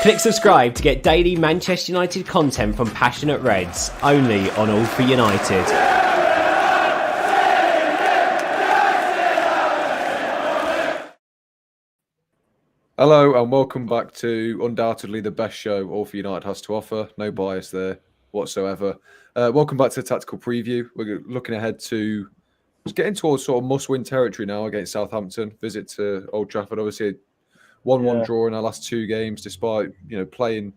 Click subscribe to get daily Manchester United content from passionate Reds, only on All for United. Hello and welcome back to undoubtedly the best show All for United has to offer. No bias there whatsoever. Welcome back to the tactical preview. We're looking ahead to just getting towards sort of must-win territory now against Southampton. Visit to Old Trafford, obviously 1-1 draw in our last two games, despite playing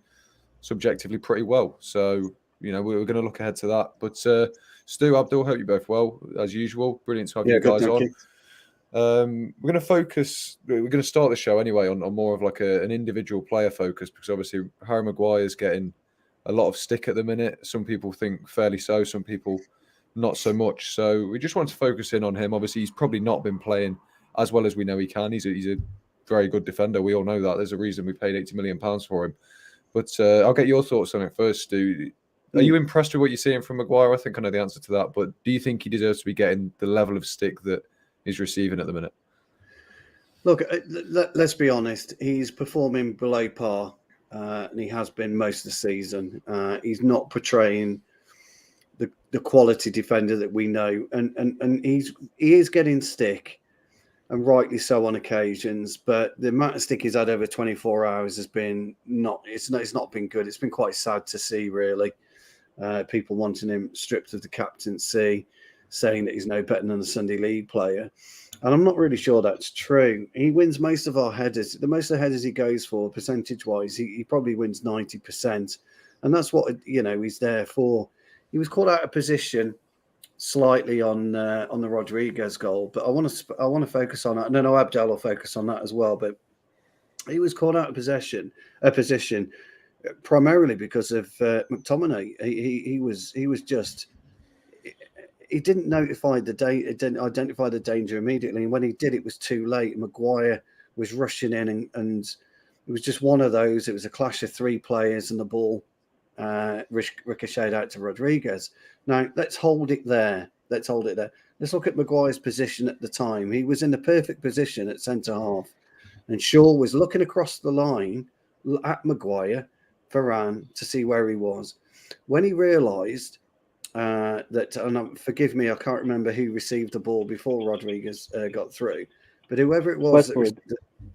subjectively pretty well. So we're going to look ahead to that. But Stu, Abdul, hope you both well as usual. Brilliant to have you guys on. We're going to start the show anyway on more of like an individual player focus, because obviously Harry Maguire is getting a lot of stick at the minute. Some people think fairly so, some people not so much. So we just want to focus in on him. Obviously, he's probably not been playing as well as we know he can. He's a very good defender. We all know that. There's a reason we paid £80 million for him. But I'll get your thoughts on it first, Stu. Are you impressed with what you're seeing from Maguire? I think I know the answer to that. But do you think he deserves to be getting the level of stick that he's receiving at the minute? Look, let's be honest. He's performing below par, and he has been most of the season. He's not portraying the quality defender that we know, and he is getting stick, and rightly so on occasions. But the amount of stick he's had over 24 hours has been it's not been good. It's been quite sad to see, really. People wanting him stripped of the captaincy, saying that he's no better than a Sunday League player. And I'm not really sure that's true. He wins most of our headers. The most of the headers he goes for, percentage-wise, he probably wins 90%. And that's what, he's there for. He was caught out of position slightly on the Rodriguez goal, but I want to focus on that. And then Abdel will focus on that as well. But he was caught out of position primarily because of McTominay. He didn't identify the danger immediately, and when he did, it was too late. Maguire was rushing in, and it was just one of those. It was a clash of three players, and the ball ricocheted out to Rodriguez. Now let's hold it there. Let's look at Maguire's position at the time. He was in the perfect position at centre half, and Shaw was looking across the line at Maguire, Varane, to see where he was. When he realised and forgive me, I can't remember who received the ball before Rodriguez got through, but whoever it was,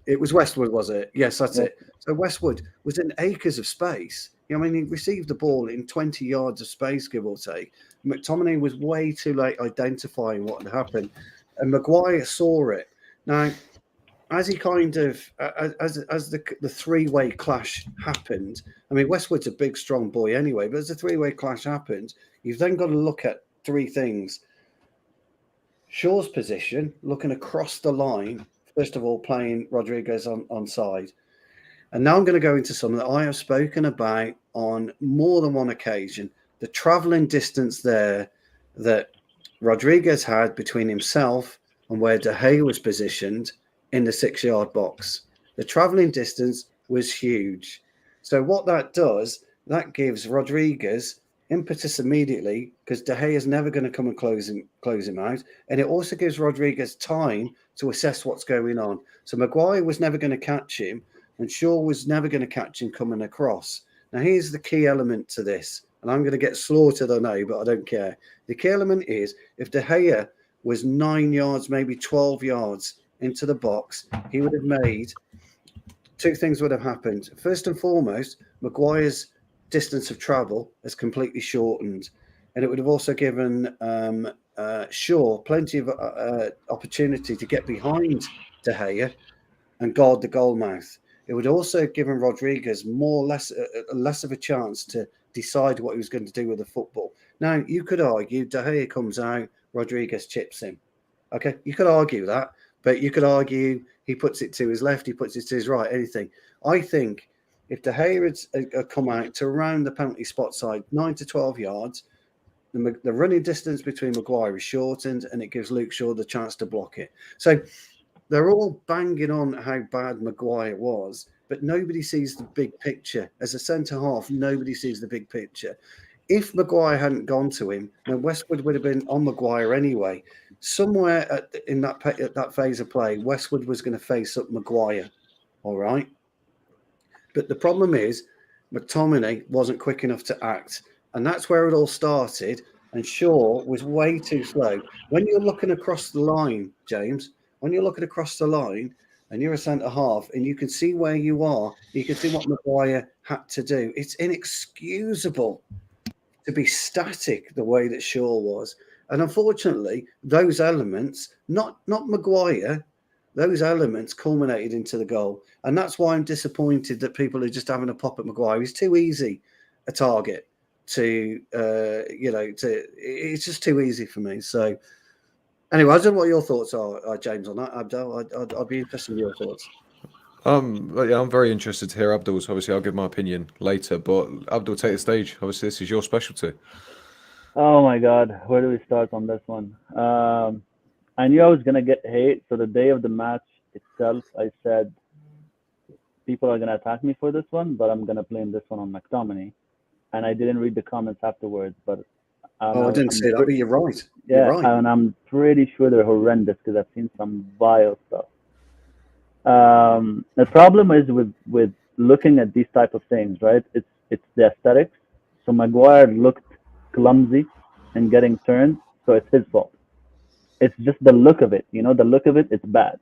it was Westwood, was it? Yes, that's it. So Westwood was in acres of space. He received the ball in 20 yards of space, give or take. McTominay was way too late identifying what had happened, and Maguire saw it. Now, as he as the three-way clash happened, Westwood's a big, strong boy anyway, but as the three-way clash happened, you've then got to look at three things. Shaw's position, looking across the line, first of all, playing Rodriguez on side. And now I'm going to go into something that I have spoken about on more than one occasion, the travelling distance there that Rodriguez had between himself and where De Gea was positioned in the 6-yard box. The travelling distance was huge. So what that does, that gives Rodriguez impetus immediately, because De Gea is never going to come and close him out. And it also gives Rodriguez time to assess what's going on. So Maguire was never going to catch him, and Shaw was never going to catch him coming across. Now, here's the key element to this. And I'm going to get slaughtered, I know, but I don't care. The key element is, if De Gea was 9 yards, maybe 12 yards into the box, he would have made two things would have happened. First and foremost, Maguire's distance of travel has completely shortened, and it would have also given Shaw plenty of opportunity to get behind De Gea and guard the goal mouth. It would also have given Rodriguez less of a chance to decide what he was going to do with the football. Now, you could argue De Gea comes out, Rodriguez chips him. Okay, you could argue that, but you could argue he puts it to his left, he puts it to his right, anything. I think if De Gea had come out to around the penalty spot side, 9 to 12 yards, the running distance between Maguire is shortened, and it gives Luke Shaw the chance to block it. So they're all banging on how bad Maguire was, but nobody sees the big picture. As a centre-half, nobody sees the big picture. if Maguire hadn't gone to him, then Westwood would have been on Maguire anyway. Somewhere in that phase of play, Westwood was going to face up Maguire, all right? But the problem is McTominay wasn't quick enough to act, and that's where it all started, and Shaw was way too slow. When you're looking across the line, James, when you're looking across the line and you're a centre-half and you can see where you are, you can see what Maguire had to do. It's inexcusable to be static the way that Shaw was. And unfortunately, those elements, not Maguire, those elements culminated into the goal. And that's why I'm disappointed that people are just having a pop at Maguire. He's too easy a target it's just too easy for me. So anyway, I don't know what your thoughts are, James, on that, Abdel. I'd be interested in your thoughts. Yeah, I'm very interested to hear Abdul's. Obviously, I'll give my opinion later, but Abdul, take the stage. Obviously, this is your specialty. Oh my God, where do we start on this one? I knew I was gonna get hate. So the day of the match itself, I said people are gonna attack me for this one, but I'm gonna blame this one on McTominay. And I didn't read the comments afterwards, but I didn't see that, but you're right. Yeah, you're right. And I'm pretty sure they're horrendous because I've seen some vile stuff. The problem is with looking at these type of things, right? It's the aesthetics. So Maguire looked clumsy and getting turned, so it's his fault. It's just the look of it, the look of it, it's bad.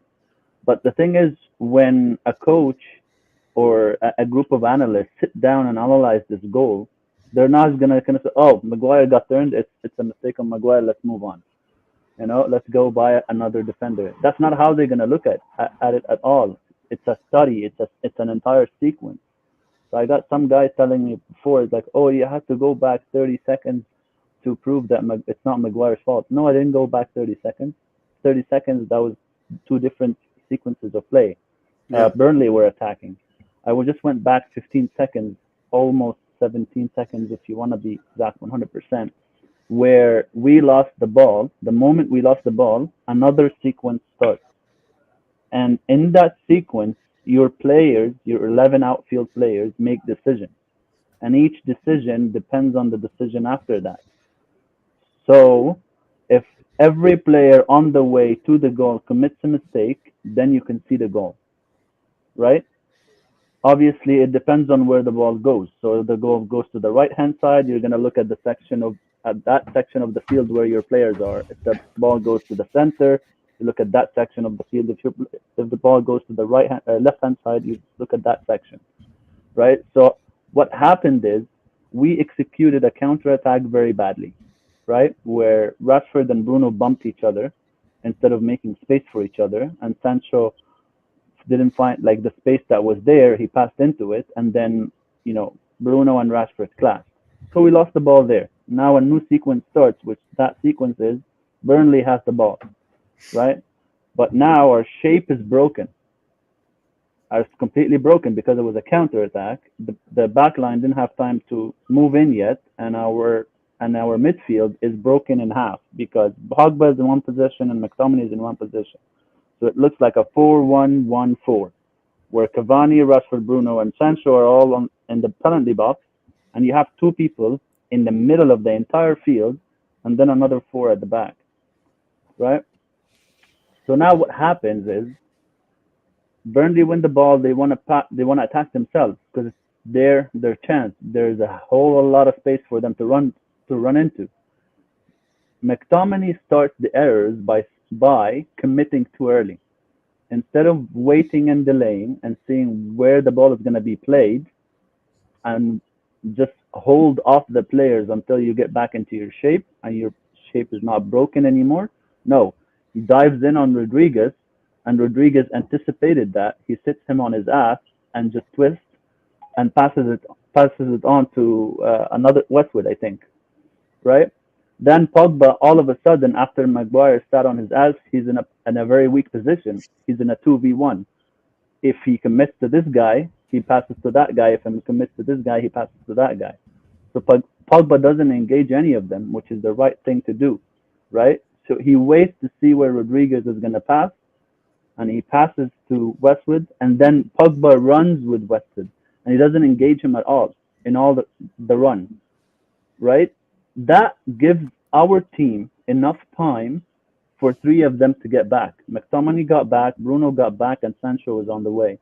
But the thing is, when a coach or a group of analysts sit down and analyze this goal, they're not going to kind of say, oh, Maguire got turned, it's a mistake on Maguire, let's move on. Let's go buy another defender. That's not how they're going to look at it at all. It's a study. It's an entire sequence. So I got some guy telling me before, it's like, oh, you have to go back 30 seconds to prove that it's not Maguire's fault. No, I didn't go back 30 seconds. 30 seconds, that was two different sequences of play. Yeah. Burnley were attacking. I just went back 15 seconds, almost 17 seconds if you want to be exact 100%, where we lost the ball. The moment we lost the ball, another sequence starts. And in that sequence, your players, your 11 outfield players, make decisions. And each decision depends on the decision after that. So if every player on the way to the goal commits a mistake, then you can see the goal, right? Obviously, it depends on where the ball goes. So if the ball goes to the right-hand side, you're going to look at that section of the field where your players are. If the ball goes to the center, you look at that section of the field. If the ball goes to the left-hand side, you look at that section, right? So what happened is we executed a counter-attack very badly, right? Where Rashford and Bruno bumped each other instead of making space for each other, and Sancho didn't find the space that was there. He passed into it, and then Bruno and Rashford clashed. So we lost the ball there. Now a new sequence starts, which that sequence is Burnley has the ball, right? But now our shape is broken. It's completely broken because it was a counter attack. The back line didn't have time to move in yet, and our midfield is broken in half because POGBA is in one position and McTominay is in one position. So it looks like a 4-1-1-4, where Cavani, Rashford, Bruno, and Sancho are all in the penalty box, and you have two people in the middle of the entire field, and then another four at the back, right? So now what happens is Burnley win the ball. They want to attack themselves because it's their chance. There's a whole lot of space for them to run into. McTominay starts the errors by committing too early. Instead of waiting and delaying and seeing where the ball is going to be played and just hold off the players until you get back into your shape and your shape is not broken anymore. No, he dives in on Rodriguez, and Rodriguez anticipated that. He sits him on his ass and just twists and passes it on to another Westwood, I think, right? Then POGBA, all of a sudden, after Maguire sat on his ass, he's in a very weak position. He's in a 2v1. If he commits to this guy, he passes to that guy. If he commits to this guy, he passes to that guy. So POGBA doesn't engage any of them, which is the right thing to do, right? So he waits to see where Rodriguez is going to pass, and he passes to Westwood, and then POGBA runs with Westwood, and he doesn't engage him at all in all the run. right? That gives our team enough time for three of them to get back. McTominay got back, Bruno got back, and Sancho was on the way,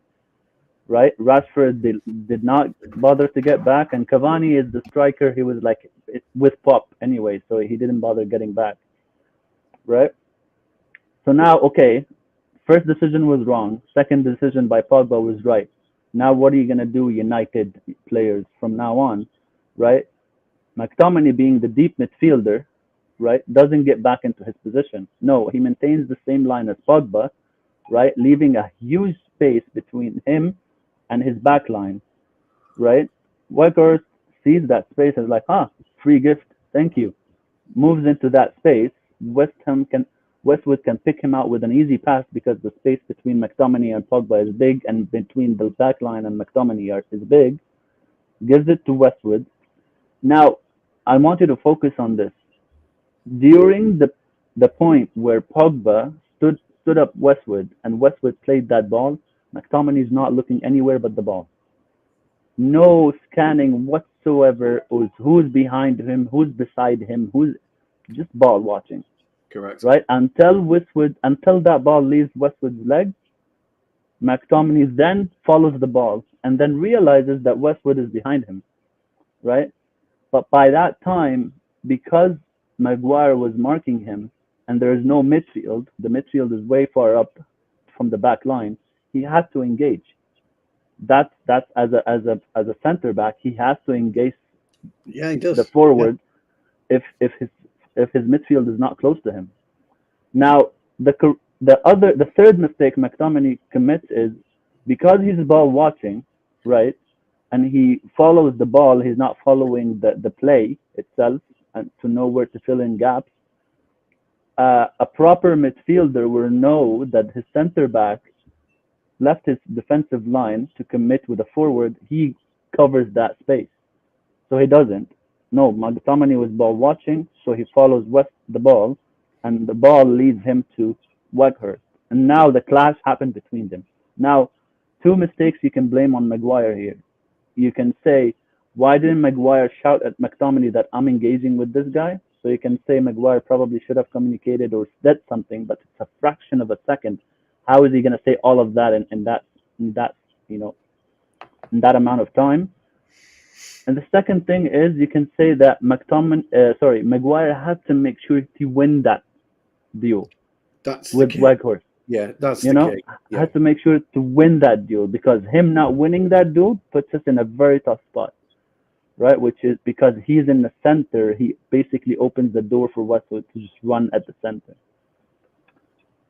right? Rashford did not bother to get back, and Cavani is the striker. He was like with Pop anyway, so he didn't bother getting back, right? So now, okay, first decision was wrong. Second decision by Pogba was right. Now what are you going to do, United players, from now on, right? McTominay being the deep midfielder, right, doesn't get back into his position. No, he maintains the same line as Pogba, right, leaving a huge space between him and his back line, right? Weghorst sees that space and is like, free gift, thank you. Moves into that space. Westwood can pick him out with an easy pass because the space between McTominay and Pogba is big, and between the back line and McTominay is big. Gives it to Westwood. Now, I want you to focus on this. During the point where Pogba stood up Westwood and Westwood played that ball, McTominay is not looking anywhere but the ball. No scanning whatsoever of who's behind him, who's beside him, who's just ball watching. Correct. Right? Until that ball leaves Westwood's legs, McTominay then follows the ball and then realizes that Westwood is behind him. Right? But by that time, because Maguire was marking him and there is no midfield, the midfield is way far up from the back line, he has to engage. That's as a center back, he has to engage he does. the forward if his midfield is not close to him. Now the third mistake McTominay commits is because he's ball watching, right? And he follows the ball, he's not following the play itself and to know where to fill in gaps. A proper midfielder will know that his center back left his defensive line to commit with a forward. He covers that space. So he doesn't. No, McTominay was ball watching, so he follows the ball, and the ball leads him to Weghorst. And now the clash happened between them. Now, two mistakes you can blame on Maguire here. You can say, why didn't Maguire shout at McTominay that I'm engaging with this guy? So you can say Maguire probably should have communicated or said something, but it's a fraction of a second. How is he going to say all of that in that amount of time? And the second thing is you can say that Maguire had to make sure to win that duel with Weghorst. Yeah, that's the key. Yeah. Has to make sure to win that duel, because him not winning that duel puts us in a very tough spot, right? Which is because he's in the center, he basically opens the door for Westwood to just run at the center.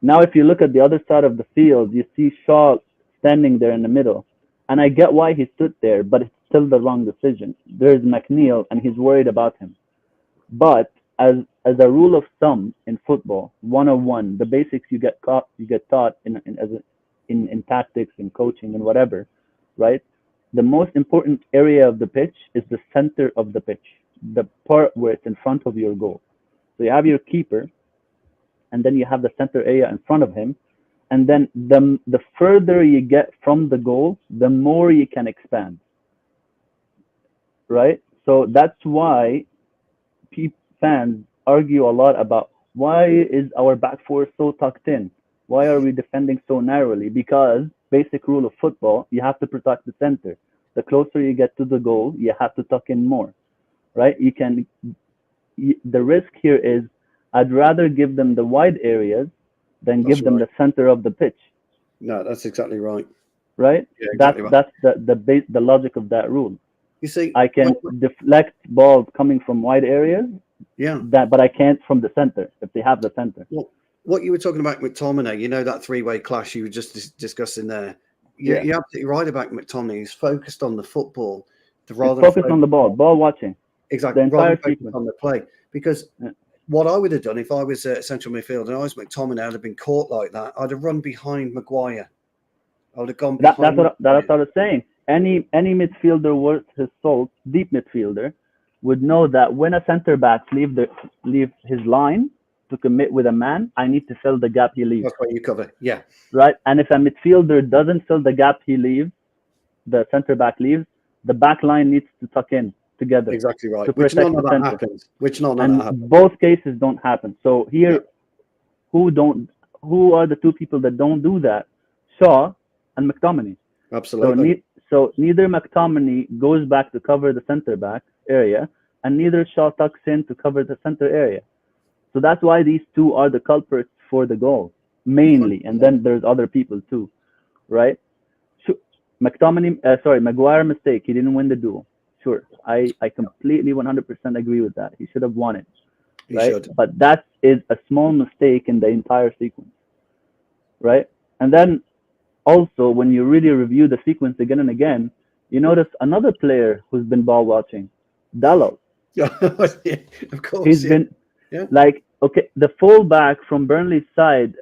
Now, if you look at the other side of the field, you see Shaw standing there in the middle. And I get why he stood there, but it's still the wrong decision. There's McNeil, and he's worried about him. But as a rule of thumb in football, 101, the basics you get taught in tactics, in coaching, and whatever, right? The most important area of the pitch is the center of the pitch, the part where it's in front of your goal. So you have your keeper, and then you have the center area in front of him. And then the further you get from the goal, the more you can expand, right? So that's why fans argue a lot about why is our back four so tucked in? Why are we defending so narrowly? Because basic rule of football, you have to protect the center. The closer you get to the goal, you have to tuck in more, right? The risk here is I'd rather give them the wide areas than give them the center of the pitch. No, that's exactly right. Right? Yeah, exactly that's the logic of that rule. You see, I can deflect balls coming from wide areas. Yeah. But I can't from the center if they have the center. Well, what you were talking about McTominay, that three-way clash you were just discussing there. You're absolutely right about McTominay. He's focused on the football rather than focused on the ball watching. Exactly. Rather than focused on the play. Because what I would have done if I was a central midfield and I was McTominay, I'd have been caught like that. I'd have run behind Maguire. I would have gone behind. That's what I was saying. Any midfielder worth his salt, deep midfielder, would know that when a center back leave his line to commit with a man, I need to fill the gap he leaves. That's what you cover. Yeah. Right. And if a midfielder doesn't fill the gap he leaves, the center back leaves, the back line needs to tuck in together. Exactly to right. Which protect none of the that center. happens. Which none of And that happens. both cases don't happen. So here, who are the two people that don't do that? Shaw and McTominay. Absolutely. So neither McTominay goes back to cover the center back area, and neither Shaw tucks in to cover the center area. So that's why these two are the culprits for the goal mainly, and then there's other people too, right? So Maguire mistake. He didn't win the duel. Sure, I completely 100% agree with that. He should have won it, He right? should. But that is a small mistake in the entire sequence, right? And then also, when you really review the sequence again and again, you notice another player who's been ball watching, Galop. Yeah, of course. He's been like, okay, the fullback from Burnley's side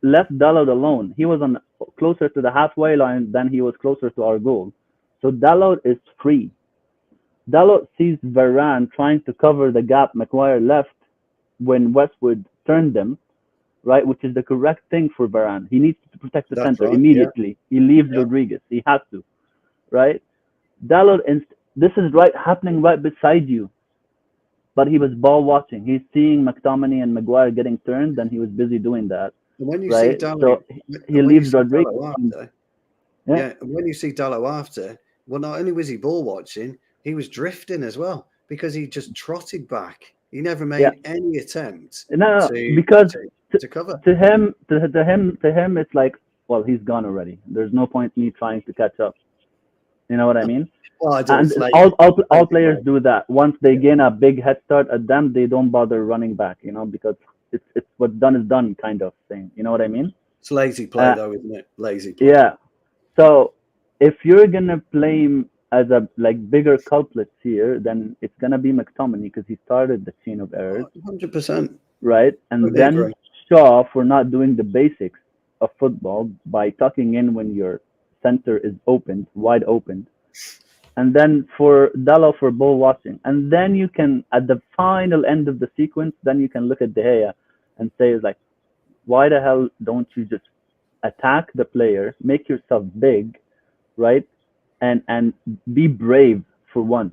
left Dalot alone. He was on closer to the halfway line than he was closer to our goal. So Dalot is free. Dalot sees Varane trying to cover the gap Maguire left when Westwood turned them, right, which is the correct thing for Varane. He needs to protect the center immediately. He leaves Rodriguez. He has to, right? Dalot, this is happening right beside you. But he was ball watching. He's seeing McTominay and Maguire getting turned, and he was busy doing that. And when you right? see Dalot, so he leaves Rodriguez. When you see Dalot after, well, not only was he ball watching, he was drifting as well because he just trotted back. He never made any attempt to cover. To him, it's like, well, he's gone already. There's no point in me trying to catch up. You know what I mean? Well, and all players do that. Once they gain a big head start at them, they don't bother running back, because it's what's done is done kind of thing. You know what I mean? It's lazy play though, isn't it? Lazy play. Yeah. So if you're gonna play him as a bigger culprits here, then it's gonna be McTominay because he started the chain of errors. 100%. Right, and then Shaw for not doing the basics of football by tucking in when your center is wide open. And then for Dalot for ball watching. And then you can, at the final end of the sequence, then you can look at De Gea and say, why the hell don't you just attack the player, make yourself big, right? And be brave for once.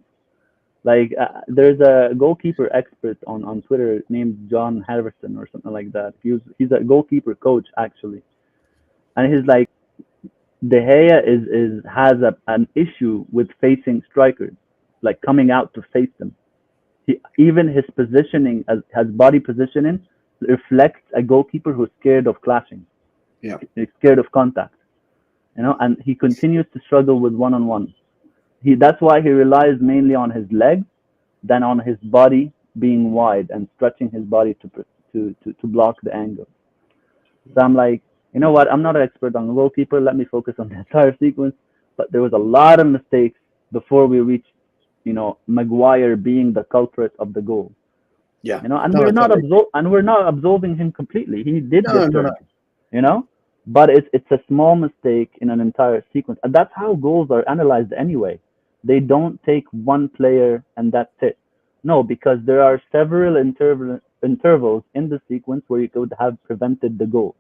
There's a goalkeeper expert on Twitter named John Harrison or something like that. He's a goalkeeper coach, actually. And he's like, De Gea has an issue with facing strikers, coming out to face them. Even his positioning, his body positioning, reflects a goalkeeper who's scared of clashing. Yeah, he's scared of contact. And he continues to struggle with one-on-one. That's why he relies mainly on his legs than on his body being wide and stretching his body to block the angle. So I'm like, you know what? I'm not an expert on the goalkeeper. Let me focus on the entire sequence. But there was a lot of mistakes before we reached, Maguire being the culprit of the goal. Yeah. And we're not absolving him completely. He did get turned. No. But it's a small mistake in an entire sequence. And that's how goals are analyzed anyway. They don't take one player and that's it. No, because there are several intervals in the sequence where you could have prevented the goal.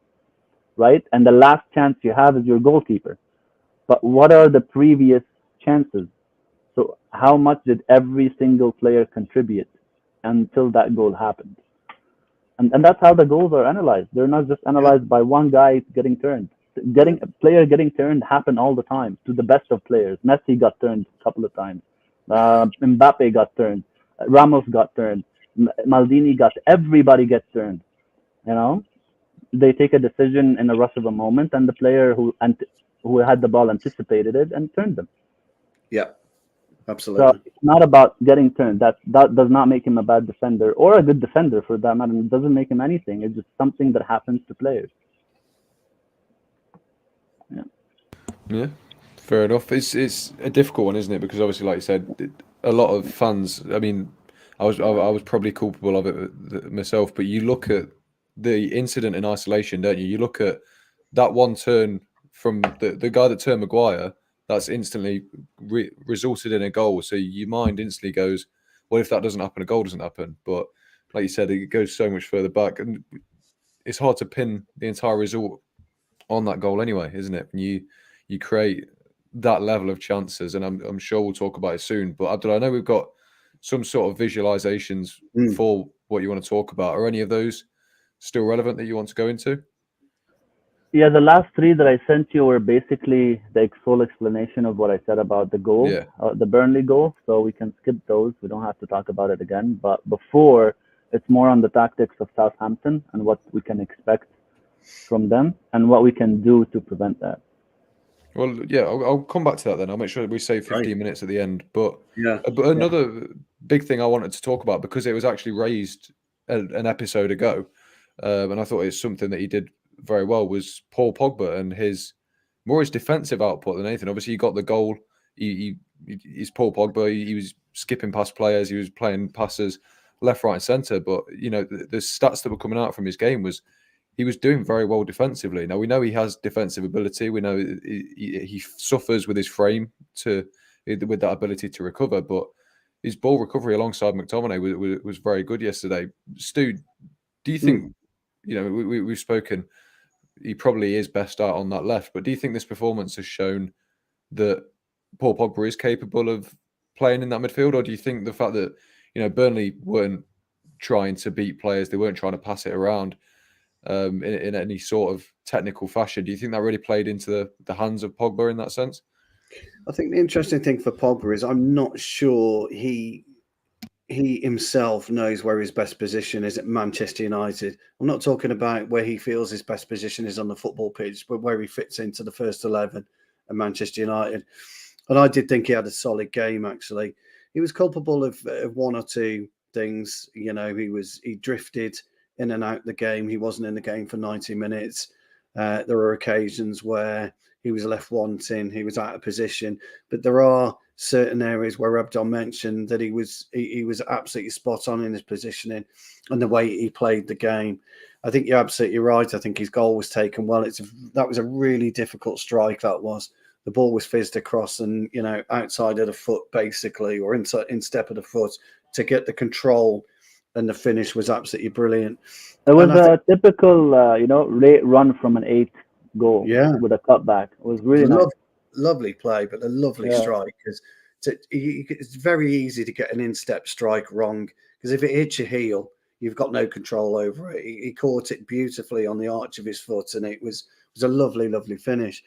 Right? And the last chance you have is your goalkeeper. But what are the previous chances? So how much did every single player contribute until that goal happened? And that's how the goals are analyzed. They're not just analyzed by one guy getting turned. A player getting turned happen all the time to the best of players. Messi got turned a couple of times. Mbappe got turned. Ramos got turned. Maldini everybody gets turned. They take a decision in a rush of a moment, and the player who had the ball anticipated it and turned them. Yeah, absolutely. So it's not about getting turned. That does not make him a bad defender or a good defender for that matter. It doesn't make him anything. It's just something that happens to players. Yeah, fair enough. It's a difficult one, isn't it? Because obviously, like you said, a lot of fans. I mean, I was probably culpable of it myself. But you look at the incident in isolation, don't you? You look at that one turn from the guy that turned Maguire. That's instantly resulted in a goal. So your mind instantly goes, well, if that doesn't happen, a goal doesn't happen. But like you said, it goes so much further back, and it's hard to pin the entire result on that goal anyway, isn't it? When you create that level of chances, and I'm sure we'll talk about it soon. But Abdullah, I know we've got some sort of visualizations for what you want to talk about. Are any of those still relevant that you want to go into? Yeah, the last three that I sent you were basically the full explanation of what I said about the goal, the Burnley goal. So we can skip those. We don't have to talk about it again. But before, it's more on the tactics of Southampton and what we can expect from them and what we can do to prevent that. Well, yeah, I'll come back to that then. I'll make sure we save 15 minutes at the end. But another big thing I wanted to talk about, because it was actually raised an episode ago, and I thought it's something that he did very well, was Paul Pogba and his defensive output than anything. Obviously, he got the goal. He's Paul Pogba. He was skipping past players. He was playing passes left, right, and centre. But the stats that were coming out from his game was he was doing very well defensively. Now we know he has defensive ability. We know he suffers with his frame with that ability to recover. But his ball recovery alongside McTominay was very good yesterday. Stu, do you think? We've spoken. He probably is best out on that left, but do you think this performance has shown that Paul Pogba is capable of playing in that midfield, or do you think the fact that Burnley weren't trying to beat players, they weren't trying to pass it around in any sort of technical fashion, do you think that really played into the hands of Pogba in that sense? I think the interesting thing for Pogba is I'm not sure he himself knows where his best position is at Manchester United. I'm not talking about where he feels his best position is on the football pitch, but where he fits into the first 11 at Manchester United. And I did think he had a solid game, actually. He was culpable of one or two things. He drifted in and out the game. He wasn't in the game for 90 minutes. There were occasions where he was left wanting. He was out of position. But there are certain areas where Abdul mentioned that he was absolutely spot on in his positioning and the way he played the game. I think you're absolutely right. I think his goal was taken well. That was a really difficult strike. That was. The ball was fizzed across and outside of the foot basically, or instep of the foot to get the control, and the finish was absolutely brilliant. It was typical late run from an 8 goal with a cutback. It was really nice. Lovely play, but a lovely strike, because it's very easy to get an instep strike wrong, because if it hits your heel, you've got no control over it. He caught it beautifully on the arch of his foot, and it was a lovely, lovely finish.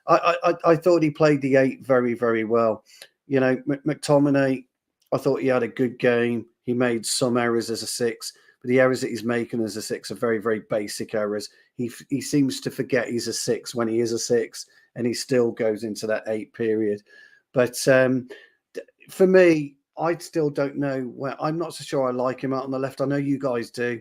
I thought he played the 8 very, very well. McTominay, I thought he had a good game. He made some errors as a 6, but the errors that he's making as a 6 are very, very basic errors. He seems to forget he's a 6 when he is a 6, and he still goes into that 8 period. But for me, I still don't know I'm not so sure I like him out on the left. I know you guys do.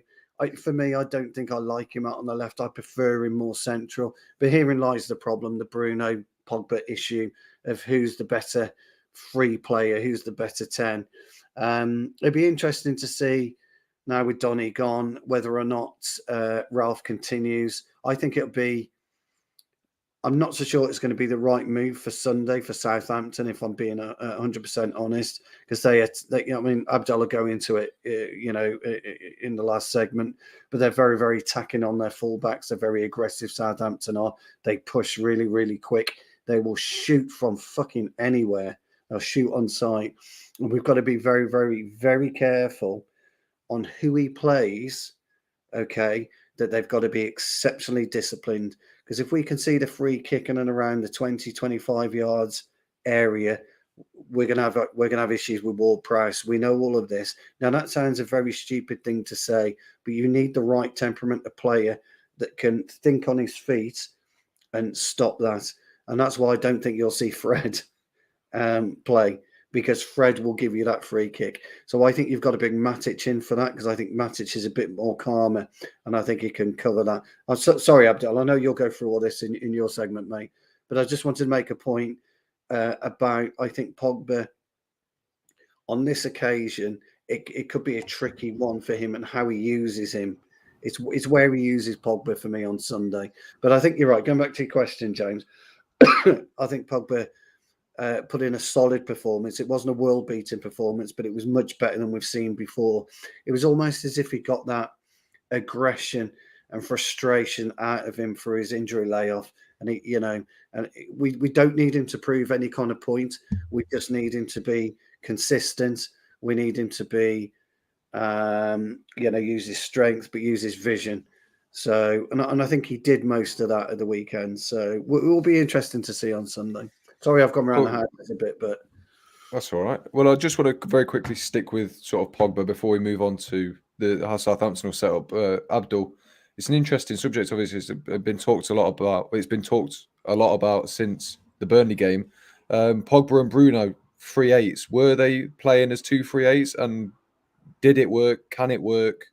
For me, I don't think I like him out on the left. I prefer him more central. But herein lies the problem, the Bruno Pogba issue of who's the better free player, who's the better 10. It'd be interesting to see now with Donny gone whether or not Ralph continues. I think I'm not so sure it's going to be the right move for Sunday for Southampton, if I'm being 100% honest, because Abdullah go into it, in the last segment, but they're very, very tacking on their fullbacks. They're very aggressive. Southampton are. They push really, really quick. They will shoot from fucking anywhere. They'll shoot on sight, and we've got to be very, very, very careful on who he plays. Okay, that they've got to be exceptionally disciplined. Because if we concede a free kick in and around the 20, 25 yards area, we're gonna have issues with Ward-Prowse. We know all of this. Now that sounds a very stupid thing to say, but you need the right temperament of player that can think on his feet and stop that. And that's why I don't think you'll see Fred play, because Fred will give you that free kick. So I think you've got to bring Matic in for that, because I think Matic is a bit more calmer, and I think he can cover that. I'm sorry, Abdul, I know you'll go through all this in your segment, mate, but I just wanted to make a point about, I think Pogba, on this occasion, it could be a tricky one for him and how he uses him. It's where he uses Pogba for me on Sunday. But I think you're right. Going back to your question, James, I think Pogba put in a solid performance. It wasn't a world-beating performance, but it was much better than we've seen before. It was almost as if he got that aggression and frustration out of him for his injury layoff. And we don't need him to prove any kind of point. We just need him to be consistent. We need him to be, use his strength, but use his vision. So, and I think he did most of that at the weekend. So it will be interesting to see on Sunday. Sorry, I've gone around the house a bit, but that's all right. Well, I just want to very quickly stick with sort of Pogba before we move on to how Southampton will set up. Abdul, it's an interesting subject. Obviously, it's been talked a lot about. It's been talked a lot about since the Burnley game. Pogba and Bruno, 3/8s. Were they playing as 2 3/8s? And did it work? Can it work?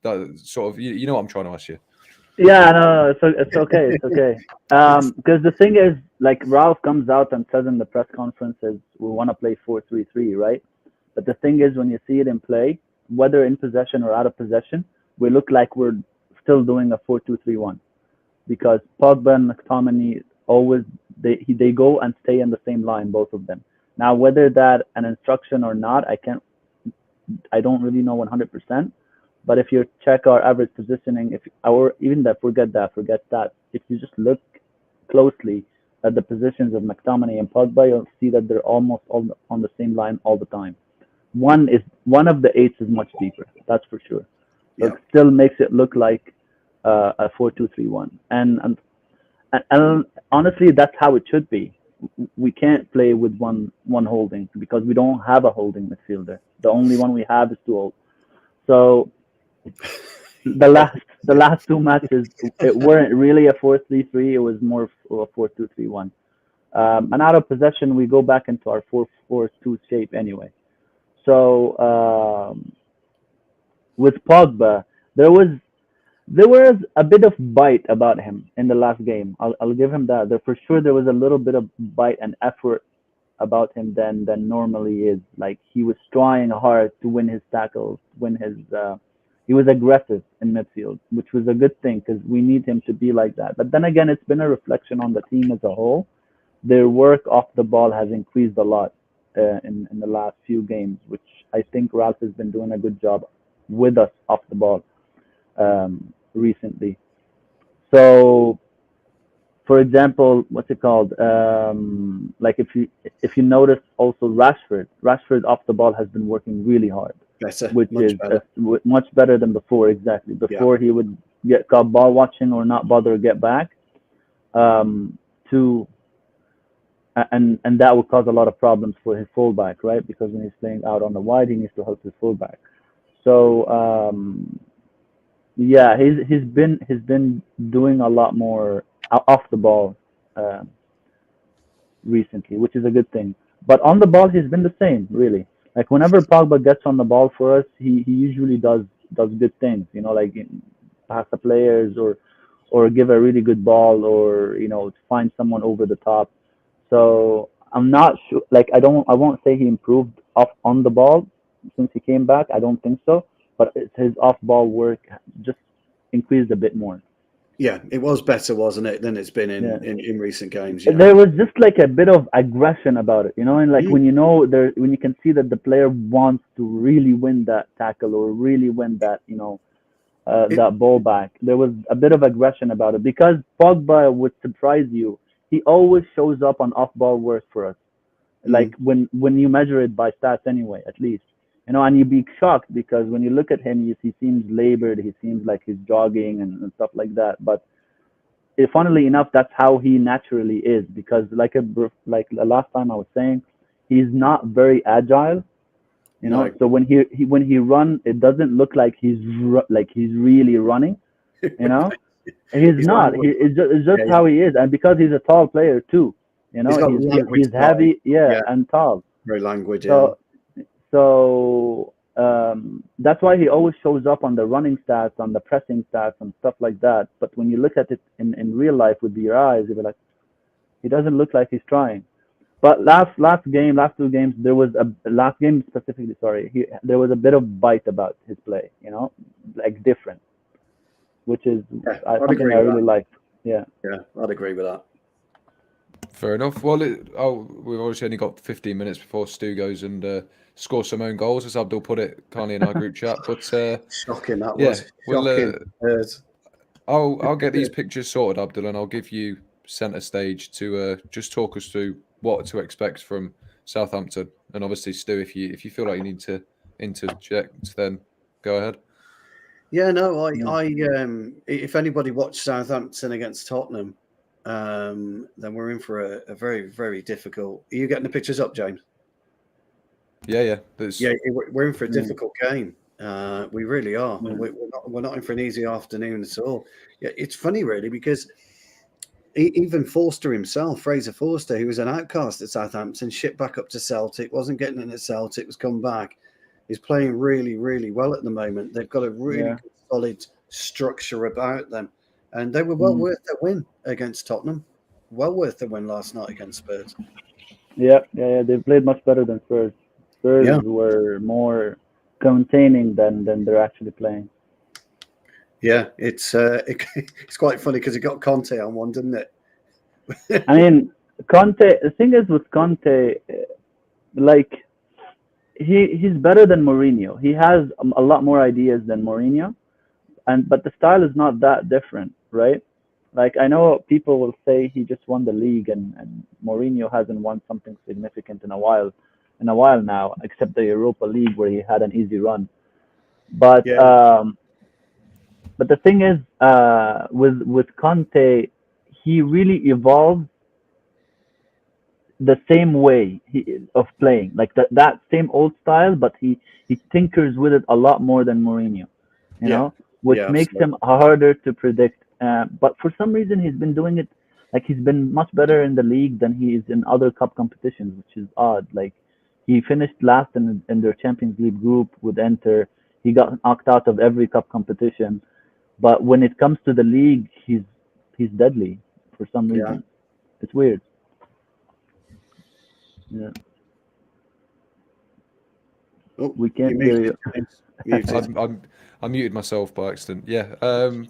That sort of, you know what I'm trying to ask you. Yeah, no, it's okay, it's okay. Because the thing is, like Ralph comes out and says in the press conferences, we want to play 4-3-3, right? But the thing is, when you see it in play, whether in possession or out of possession, we look like we're still doing a 4-2-3-1, because Pogba and McTominay always they go and stay in the same line, both of them. Now, whether that an instruction or not, I don't really know 100%. But if you check our average positioning, forget that. If you just look closely at the positions of McTominay and Pogba, you'll see that they're almost all on the same line all the time. One of the 8s is much deeper, that's for sure. So it still makes it look like a 4-2-3-1. And honestly, that's how it should be. We can't play with one holding, because we don't have a holding midfielder. The only one we have is 2 old. So the last 2 matches, it weren't really a 4-3-3. It was more of a 4-2-3-1. And out of possession, we go back into our 4-4-2 shape anyway. So with Pogba, there was a bit of bite about him in the last game. I'll give him that. For sure, there was a little bit of bite and effort about him than normally is. Like, he was trying hard to win his tackles, he was aggressive in midfield, which was a good thing, because we need him to be like that. But then again, it's been a reflection on the team as a whole. Their work off the ball has increased a lot in the last few games, which I think Ralph has been doing a good job with us off the ball recently. So, for example, what's it called? Like if you notice also Rashford off the ball has been working really hard. Better, which much is better. Much better than before. Exactly. Before he would get caught ball watching or not bother to get back, and that would cause a lot of problems for his fullback, right? Because when he's playing out on the wide, he needs to help his fullback. So he's been doing a lot more off the ball recently, which is a good thing. But on the ball, he's been the same, really. Like, whenever Pogba gets on the ball for us, he usually does good things, like pass the players or give a really good ball, or find someone over the top. So I'm not sure. Like, I won't say he improved on the ball since he came back. I don't think so. But his off-ball work just increased a bit more. Yeah, it was better, wasn't it, than it's been in recent games. Yeah. There was just like a bit of aggression about it, and like when you can see that the player wants to really win that tackle or really win that, that ball back. There was a bit of aggression about it, because Pogba would surprise you. He always shows up on off-ball work for us, like when you measure it by stats anyway, at least. And you'd be shocked, because when you look at him, he seems labored. He seems like he's jogging and stuff like that. But funnily enough, that's how he naturally is, because like the last time I was saying, he's not very agile. No. So when he run, it doesn't look like he's really running. He's not. It's just how he is, and because he's a tall player too. He's heavy, and tall. Very language. So that's why he always shows up on the running stats, on the pressing stats, and stuff like that. But when you look at it in real life with your eyes, you'll be like, he doesn't look like he's trying. But last 2 games, there was last game specifically. Sorry, there was a bit of bite about his play. Like different, which is something I really like. Yeah, I'd agree with that. Fair enough. Well, we've obviously only got 15 minutes before Stu goes and score some own goals, as Abdul put it kindly in our group chat. But shocking, that was. I'll get these pictures sorted, Abdul, and I'll give you centre stage to just talk us through what to expect from Southampton. And obviously, Stu, if you feel like you need to interject, then go ahead. Yeah, no, I if anybody watched Southampton against Tottenham, then we're in for a very, very difficult. Are you getting the pictures up, James? Yeah. Yeah, we're in for a difficult game. We really are. We're not in for an easy afternoon at all. Yeah, it's funny, really, because even Forster himself, Fraser Forster, who was an outcast at Southampton, shipped back up to Celtic, wasn't getting in at Celtic, was come back. He's playing really, really well at the moment. They've got a really good, solid structure about them. And they were well worth their win against Tottenham. Well worth the win last night against Spurs. Yeah. They played much better than Spurs. Spurs were more containing than they're actually playing. Yeah, it's quite funny because it got Conte on one, didn't it? I mean, Conte. The thing is with Conte, like he's better than Mourinho. He has a lot more ideas than Mourinho, but the style is not that different, right? Like I know people will say he just won the league, and Mourinho hasn't won something significant in a while now, except the Europa League where he had an easy run. But the thing is, with Conte, he really evolved the same way of playing, like that same old style, but he tinkers with it a lot more than Mourinho, you know, which makes him harder to predict. But for some reason, he's been doing it, like he's been much better in the league than he is in other cup competitions, which is odd. Like he finished last in their Champions League group with Inter. He got knocked out of every cup competition, but when it comes to the league, he's deadly for some reason. It's weird. Yeah. Oh, we can't hear you. I muted myself by accident. Yeah.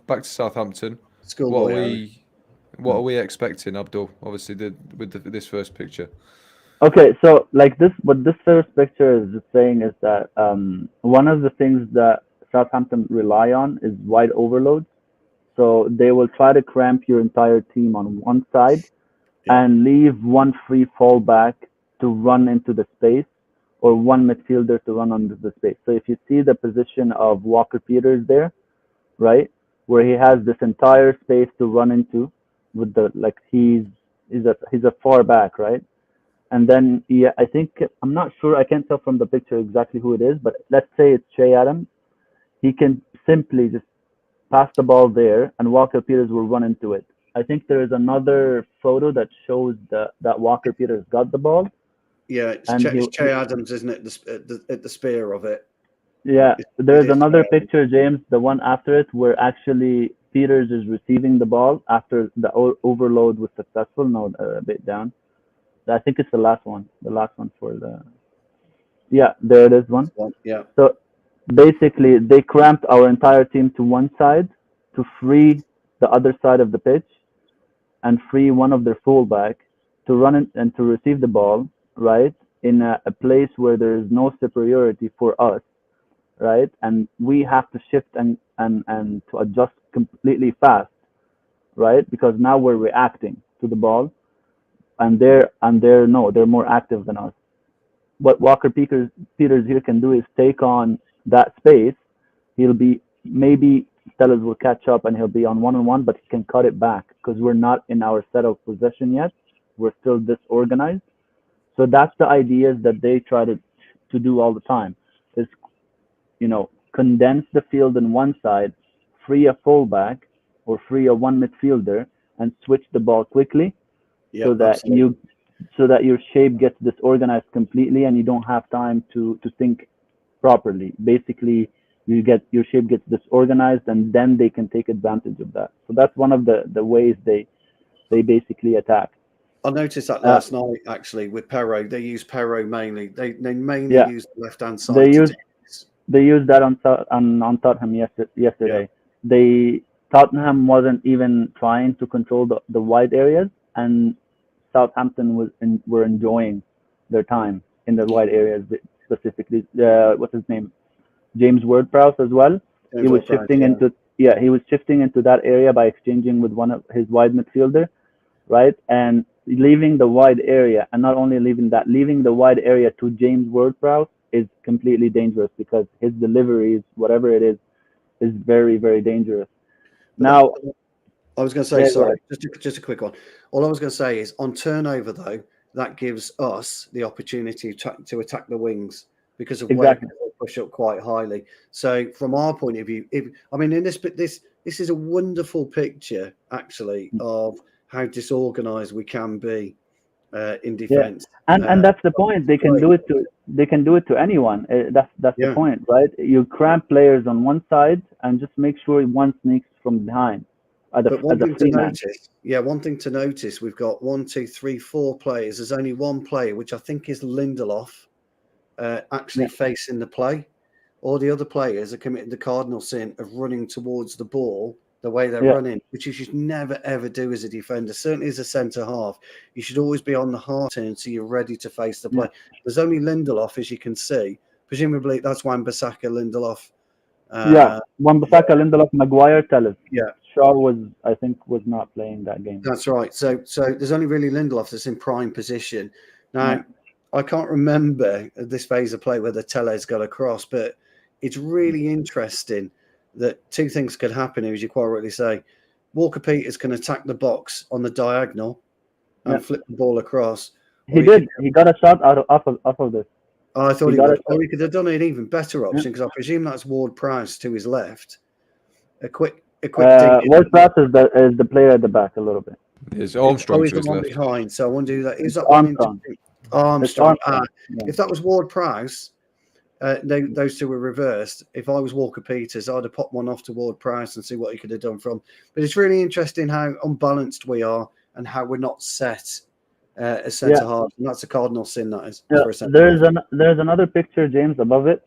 Back to Southampton. What are we expecting, Abdul? Obviously, this first picture. Okay, so like this, what this first picture is saying is that one of the things that Southampton rely on is wide overloads. So they will try to cramp your entire team on one side and leave one free fallback to run into the space, or one midfielder to run into the space. So if you see the position of Walker Peters there, right, where he has this entire space to run into, with the he's a far back, right? And then I think, I'm not sure, I can't tell from the picture exactly who it is, but let's say it's Che Adams. He can simply just pass the ball there, and Walker Peters will run into it. I think there is another photo that shows that Walker Peters got the ball. Yeah, it's Che Adams, isn't it? At the spear of it. Yeah, there's another picture, James, the one after it, where actually Peters is receiving the ball after the overload was successful. No, a bit down. I think it's the last one. The last one for the. Yeah, there it is. One. Yeah. So basically, they cramped our entire team to one side to free the other side of the pitch, and free one of their fullback to run it and to receive the ball, right, in a place where there is no superiority for us, right, and we have to shift and to adjust completely fast, right, because now we're reacting to the ball, and they're more active than us. What Walker Peters here can do is take on that space. He'll be, maybe Stellas will catch up and he'll be on one-on-one, but he can cut it back because we're not in our set of possession yet. We're still disorganized. So that's the ideas that they try to do all the time, is, condense the field in one side, free a fullback or free a one midfielder, and switch the ball quickly, so that your shape gets disorganized completely and you don't have time to think properly. Basically, your shape gets disorganized, and then they can take advantage of that. So that's one of the ways they basically attack. I noticed that last night, actually, with Perro. They use Perro mainly. They mainly use the left-hand side. They used that on Tottenham yesterday. Tottenham wasn't even trying to control the wide areas, and Southampton were enjoying their time in the wide areas, specifically. What's his name? James Ward-Prowse as well. He was shifting into that area by exchanging with one of his wide midfielder, right? And leaving the wide area, and not only leaving that, leaving the wide area to James Ward-Prowse is completely dangerous because his deliveries, whatever it is very, very dangerous. Now, I was going to say, yeah, sorry, just a quick one. All I was going to say is on turnover, though, that gives us the opportunity to attack the wings because of where exactly. we push up quite highly. So from our point of view, this is a wonderful picture actually of how disorganized we can be in defense. And that's the point. They can do it to anyone. That's the point, right? You cramp players on one side and just make sure one sneaks from behind. But one thing to notice, we've got 1, 2, 3, 4 players. There's only one player, which I think is Lindelof, actually facing the play. All the other players are committing the cardinal sin of running towards the ball the way they're running, which you should never, ever do as a defender. Certainly as a centre-half, you should always be on the half turn so you're ready to face the play. There's only Lindelof, as you can see. Presumably that's Wan-Bissaka, Lindelof. Wan-Bissaka, Lindelof, Maguire, Telles. Yeah. Shaw was not playing that game. That's right. So there's only really Lindelof that's in prime position. Now, I can't remember this phase of play whether Telles got across, but it's really interesting that two things could happen here, as you quite rightly say. Walker-Peters can attack the box on the diagonal and flip the ball across. He did. He got a shot off of this. Oh, I thought he would. Or he could have done an even better option because I presume that's Ward-Prowse to his left. A quick Ward-Prowse is the player at the back a little bit. Is Armstrong he's to his the one left? behind. So I wonder who that is. That Armstrong. Armstrong. If that was Ward-Prowse, those two were reversed. If I was Walker-Peters, I'd have popped one off to Ward-Prowse and see what he could have done from. But it's really interesting how unbalanced we are and how we're not set as centre half. And that's a cardinal sin, that is. There's another picture, James, above it.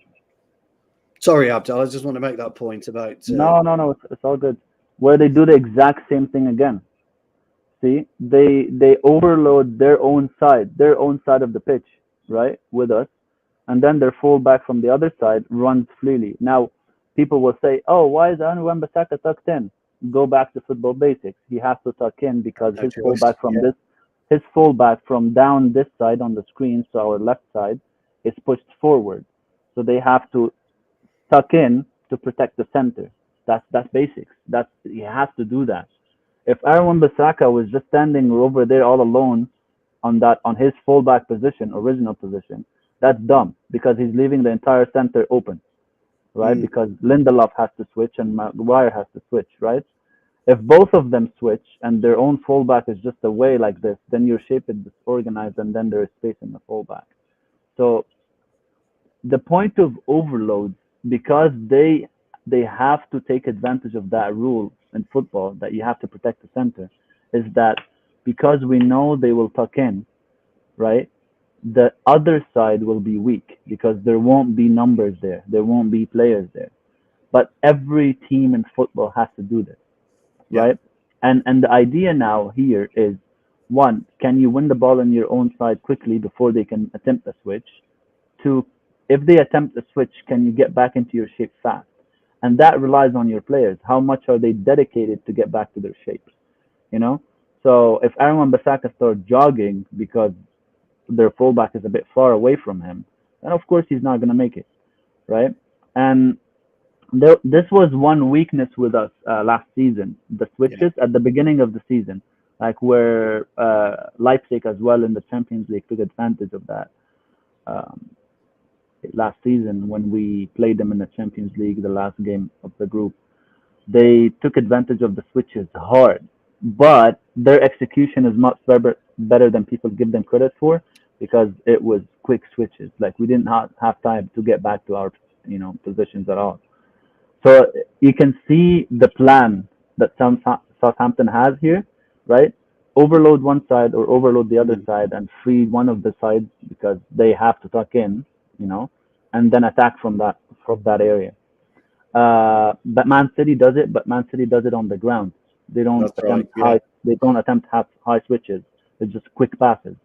Sorry, Abdul. I just want to make that point about. No. It's all good. Where they do the exact same thing again. See, they overload their own side of the pitch, right, with us, and then their fullback from the other side runs freely. Now, people will say, "Oh, why is Wan-Bissaka tucked in?" Go back to football basics. He has to tuck in because his fullback from down this side on the screen, so our left side, is pushed forward. So they have to tuck in to protect the center. That's basics. He has to do that. If Wan-Bissaka was just standing over there all alone on his fullback position, original position, that's dumb because he's leaving the entire center open, right? Because Lindelof has to switch and Maguire has to switch, right? If both of them switch and their own fullback is just away like this, then your shape is disorganized and then there is space in the fullback. So the point of overloads, because they have to take advantage of that rule in football that you have to protect the center, is that because we know they will tuck in, right, the other side will be weak because there won't be numbers there. There won't be players there. But every team in football has to do this, right? And the idea now here is, one, can you win the ball on your own side quickly before they can attempt a switch? Two, if they attempt a switch, can you get back into your shape fast? And that relies on your players. How much are they dedicated to get back to their shape? You know? So if Wan-Bissaka starts jogging because their fullback is a bit far away from him, then of course he's not going to make it, right? And this was one weakness with us last season, the switches at the beginning of the season, like where Leipzig as well in the Champions League took advantage of that. Last season when we played them in the Champions League, the last game of the group, they took advantage of the switches hard, but their execution is much better than people give them credit for because it was quick switches. Like we didn't have time to get back to our positions at all. So you can see the plan that Southampton has here, right? Overload one side or overload the other side and free one of the sides because they have to tuck in, and then attack from that area. But Man City does it, on the ground. They don't attempt high switches. It's just quick passes.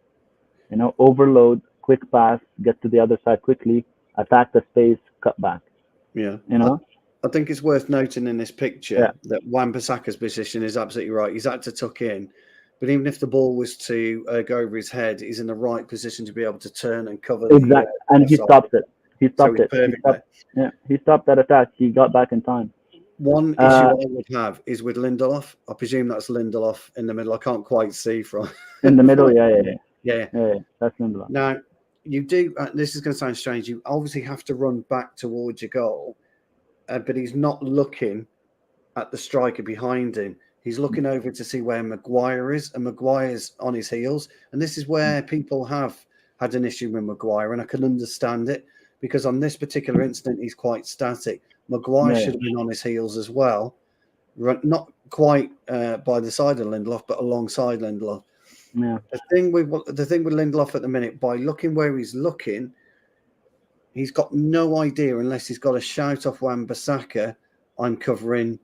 Overload, quick pass, get to the other side quickly, attack the space, cut back. Yeah. I think it's worth noting in this picture that Wan-Bissaka's position is absolutely right. He's had to tuck in. But even if the ball was to go over his head, he's in the right position to be able to turn and cover the Exactly, and he offside. stopped it. He So stopped he's it. perfect there. He stopped that attack. He got back in time. One issue I would have is with Lindelof. I presume that's Lindelof in the middle. I can't quite see from In the middle, yeah. That's Lindelof. Now you do. This is going to sound strange. You obviously have to run back towards your goal, but he's not looking at the striker behind him. He's looking over to see where Maguire is, and Maguire's on his heels. And this is where people have had an issue with Maguire, and I can understand it because on this particular incident, he's quite static. Maguire should have been on his heels as well, not quite by the side of Lindelof, but alongside Lindelof. Yeah. The thing with Lindelof at the minute, by looking where he's looking, he's got no idea unless he's got a shout off Wan-Bissaka, I'm covering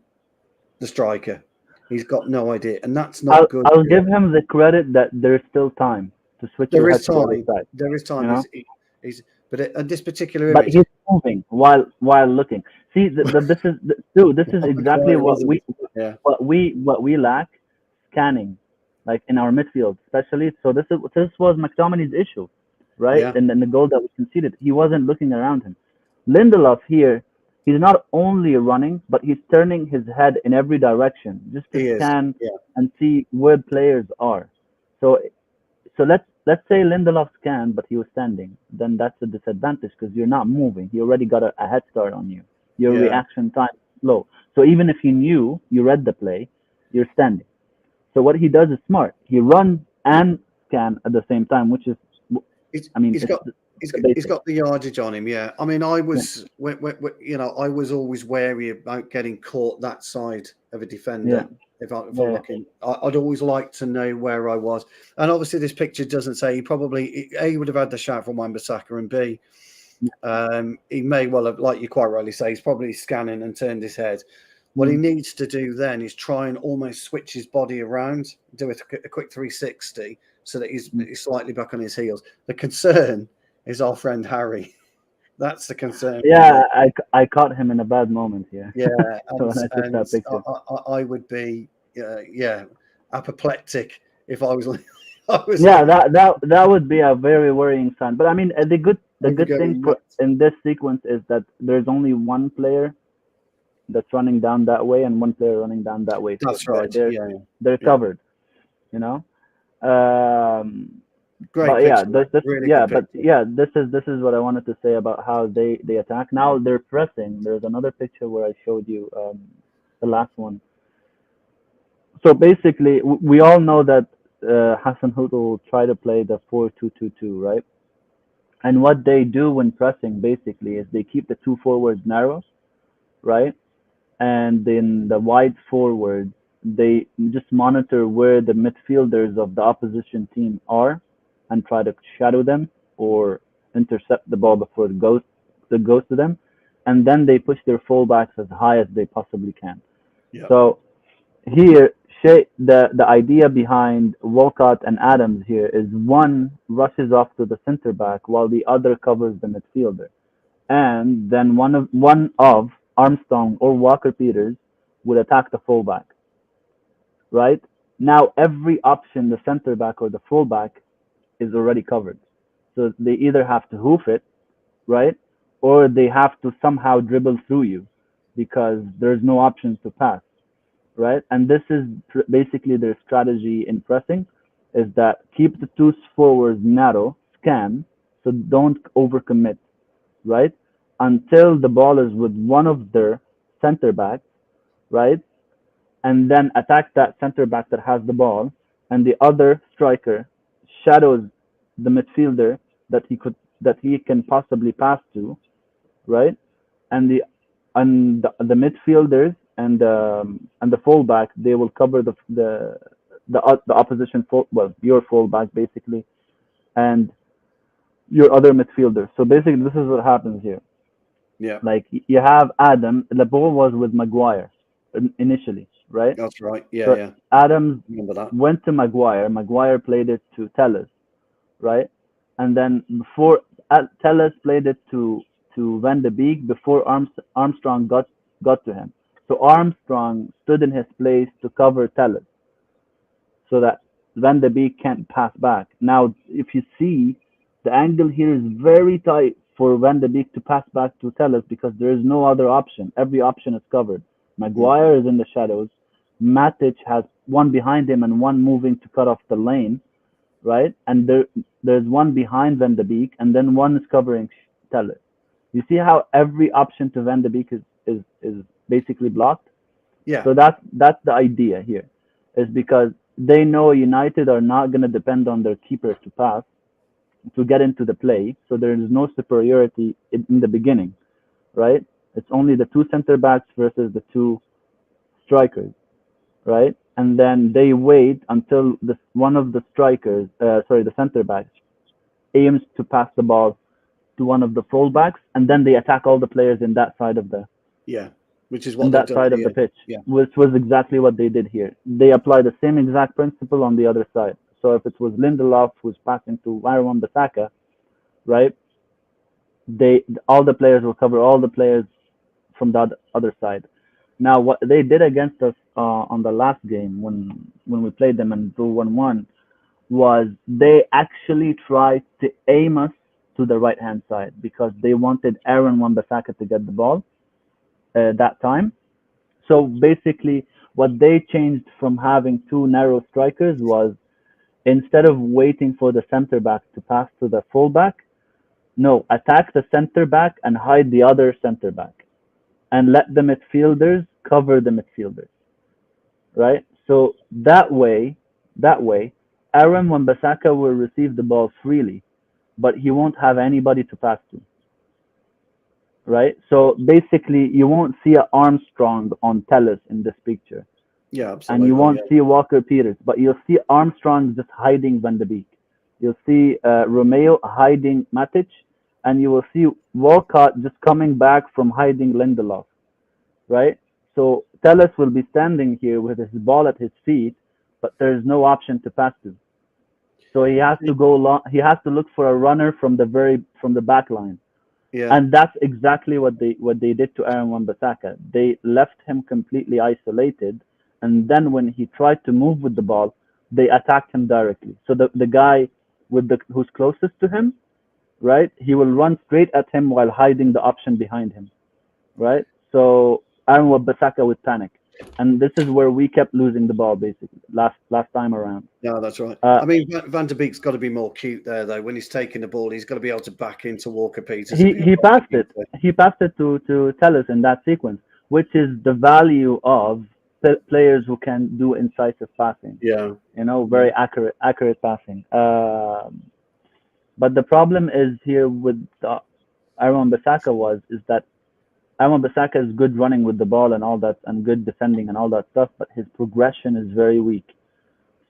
the striker. He's got no idea, and that's not good. I'll give him the credit that there's still time to switch. There is time. There is time. You know? But at this particular image, but he's moving while looking. See, this is exactly what we lack, scanning, like in our midfield, especially. So this was McTominay's issue, right? Yeah. And then the goal that was conceded, he wasn't looking around him. Lindelof here, he's not only running, but he's turning his head in every direction just to scan and see where players are. So let's say Lindelof scanned, but he was standing. Then that's a disadvantage because you're not moving. He already got a head start on you. Your reaction time is slow. So even if you read the play, you're standing. So what he does is smart. He runs and scan at the same time, which is, he's got the yardage on him. Yeah, I mean, I was, I was always wary about getting caught that side of a defender. Yeah. If I'm looking, I'd always like to know where I was. And obviously, this picture doesn't say he probably A would have had the shout from Wan-Bissaka, and B, he may well have, like you quite rightly say, he's probably scanning and turned his head. What he needs to do then is try and almost switch his body around, do a quick 360, so that he's slightly back on his heels. The concern is our friend Harry. That's the concern. Yeah, I caught him in a bad moment here. Yeah, So when I took that picture. I would be apoplectic if I was. That would be a very worrying sign. But I mean, the good thing in this sequence is that there's only one player that's running down that way and one player running down that way. That's so right. They're covered. You know. Great. But this is what I wanted to say about how they attack. Now they're pressing. There's another picture where I showed you the last one. So basically, we all know that Hassan Hout will try to play the 4-2-2-2, right? And what they do when pressing basically is they keep the two forwards narrow, right? And then the wide forwards, they just monitor where the midfielders of the opposition team are and try to shadow them or intercept the ball before it goes to them. And then they push their fullbacks as high as they possibly can. Yeah. So here, the idea behind Walcott and Adams here is one rushes off to the center back while the other covers the midfielder. And then one of Armstrong or Walker-Peters would attack the fullback. Right? Now every option, the center back or the fullback, is already covered. So they either have to hoof it, right? Or they have to somehow dribble through you because there's no options to pass, right? And this is basically their strategy in pressing, is that keep the two forwards narrow, scan, so don't overcommit, right? Until the ball is with one of their center backs, right? And then attack that center back that has the ball, and the other striker shadows the midfielder that he can possibly pass to, right? And the midfielders and the fullback, they will cover the opposition your fullback basically, and your other midfielder. So basically, this is what happens here. Yeah. Like you have Adam. The ball was with Maguire initially, right? That's right. So Yeah. Adams Remember that. went to Maguire. Maguire played it to Telles, right? And then before Telles played it to Van de Beek before Armstrong got to him. So Armstrong stood in his place to cover Telles, so that Van de Beek can't pass back. Now, if you see, the angle here is very tight for Van de Beek to pass back to Telles because there is no other option. Every option is covered. Maguire is in the shadows. Matic has one behind him and one moving to cut off the lane, right? And there's one behind Van de Beek, and then one is covering Telles. You see how every option to Van de Beek is basically blocked? Yeah. So that's the idea here, is because they know United are not going to depend on their keepers to pass to get into the play. So there is no superiority in the beginning, right? It's only the two center backs versus the two strikers, right? And then they wait until one of the strikers, the center backs, aims to pass the ball to one of the fullbacks, and then they attack all the players in that side of the which is what that side of the pitch, Yeah. which was exactly what they did here. They apply the same exact principle on the other side. So if it was Lindelof who's passing to Aaron Wan-Bissaka, right? All the players will cover all the players from the other side. Now, what they did against us on the last game when we played them and drew 1-1 was they actually tried to aim us to the right-hand side because they wanted Aaron Wan-Bissaka to get the ball that time. So basically, what they changed from having two narrow strikers was instead of waiting for the center back to pass to the fullback, no, attack the center back and hide the other center back, and let the midfielders cover the midfielders, right? So that way, Aaron Wan-Bissaka will receive the ball freely, but he won't have anybody to pass to, right? So basically, you won't see an Armstrong on Telles in this picture. Yeah, absolutely. And you won't see Walker Peters, but you'll see Armstrong just hiding Van de Beek. You'll see Romeo hiding Matic, and you will see Walcott just coming back from hiding Lindelof, right? So Telles will be standing here with his ball at his feet, but there's no option to pass to. So he has to go long. He has to look for a runner from the back line. Yeah. And that's exactly what they did to Aaron Wan-Bissaka. They left him completely isolated, and then when he tried to move with the ball, they attacked him directly. So the guy who's closest to him, right, he will run straight at him while hiding the option behind him, right? So Aaron Wan-Bissaka would panic, and this is where we kept losing the ball basically last time around. Yeah, that's right. I mean, Van de Beek's got to be more cute there, though. When he's taking the ball, he's got to be able to back into Walker Peters. He passed it. He passed it to Telles in that sequence, which is the value of players who can do incisive passing. Yeah, very accurate passing. But the problem is here with Aaron Wan-Bissaka is that Aaron Wan-Bissaka is good running with the ball and all that, and good defending and all that stuff, but his progression is very weak.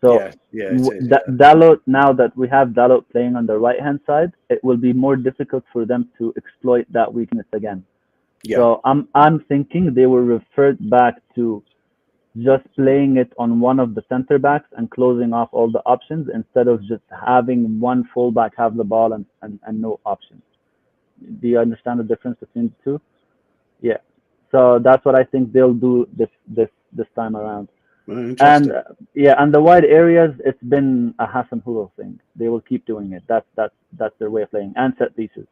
So Galop, now that we have Galop playing on the right-hand side, it will be more difficult for them to exploit that weakness again. Yeah. So I'm thinking they will revert back to just playing it on one of the center backs and closing off all the options instead of just having one fullback have the ball and no options. Do you understand the difference between the two? Yeah. So that's what I think they'll do this time around. And and the wide areas, it's been a Hassan Hulu thing. They will keep doing it. That's their way of playing, and set pieces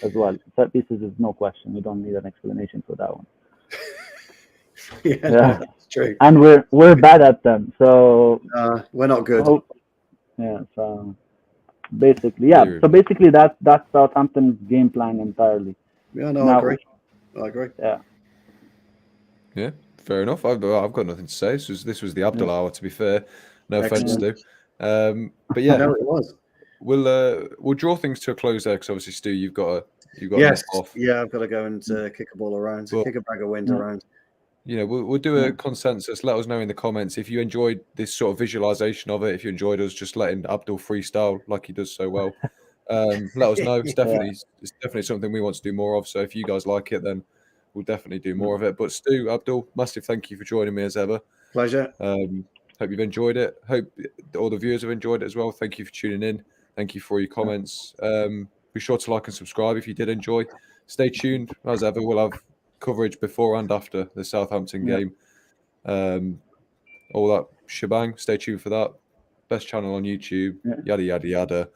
as well. Set pieces is no question. We don't need an explanation for that one. Yeah, that's true. And we're bad at them, so we're not good. So basically, So basically, that's Southampton's game plan entirely. Yeah, no, I agree. Yeah. Fair enough. I've got nothing to say. This was the Abdul hour, to be fair. No offense, Stu. But yeah, no, it was. We'll draw things to a close there because obviously, Stu, you've got yes, off. Yeah, I've got to go and kick a ball around, kick a bag of wind around. We'll do a consensus. Let us know in the comments if you enjoyed this sort of visualization of it. If you enjoyed us just letting Abdul freestyle like he does so well, let us know. It's definitely something we want to do more of. So if you guys like it, then we'll definitely do more of it. But Stu, Abdul, massive thank you for joining me as ever. Pleasure. Hope you've enjoyed it. Hope all the viewers have enjoyed it as well. Thank you for tuning in. Thank you for all your comments. Be sure to like and subscribe if you did enjoy. Stay tuned. As ever, we'll have coverage before and after the Southampton game. All that shebang. Stay tuned for that. best channel on YouTube, yada, yada, yada.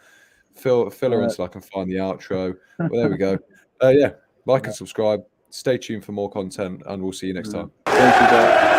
Fill her in so I can find the outro. Well, there we go. Yeah, like and subscribe. Stay tuned for more content, and we'll see you next time. Thank you, guys.